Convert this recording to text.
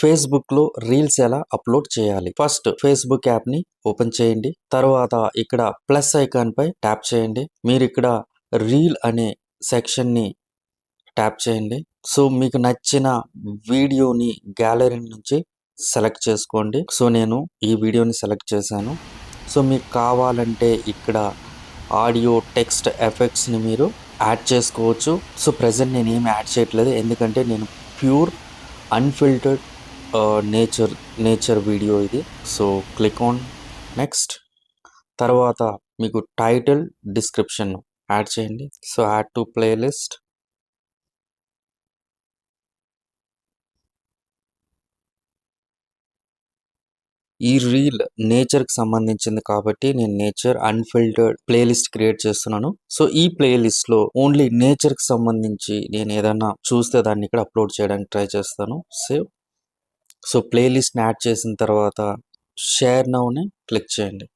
ఫేస్బుక్లో రీల్స్ ఎలా అప్లోడ్ చేయాలి. ఫస్ట్ ఫేస్బుక్ యాప్ని ఓపెన్ చేయండి. తర్వాత ఇక్కడ ప్లస్ ఐకాన్ పై ట్యాప్ చేయండి. మీరు ఇక్కడ రీల్ అనే సెక్షన్ని ట్యాప్ చేయండి. సో మీకు నచ్చిన వీడియోని గ్యాలరీ నుంచి సెలెక్ట్ చేసుకోండి. సో నేను ఈ వీడియోని సెలెక్ట్ చేశాను. సో మీకు కావాలంటే ఇక్కడ ఆడియో, టెక్స్ట్, ఎఫెక్ట్స్ని మీరు యాడ్ చేసుకోవచ్చు. సో ప్రజెంట్ నేను ఏమి యాడ్ చేయట్లేదు, ఎందుకంటే నేను ప్యూర్ అన్ఫిల్టర్డ్ నేచర్ వీడియో ఇది. So click on next. తర్వాత మీకు టైటిల్, డిస్క్రిప్షన్ యాడ్ చేయండి. So add to playlist. ఈ రీల్ నేచర్కి సంబంధించింది కాబట్టి నేను నేచర్ అన్ఫిల్టర్డ్ ప్లేలిస్ట్ క్రియేట్ చేస్తున్నాను. సో ఈ ప్లేలిస్ట్లో ఓన్లీ నేచర్కి సంబంధించి నేను ఏదన్నా చూస్తే దాన్ని ఇక్కడ అప్లోడ్ చేయడానికి ట్రై చేస్తాను. సేవ్. సో ప్లేలిస్ట్ని యాడ్ చేసిన తర్వాత షేర్ నౌని క్లిక్ చేయండి.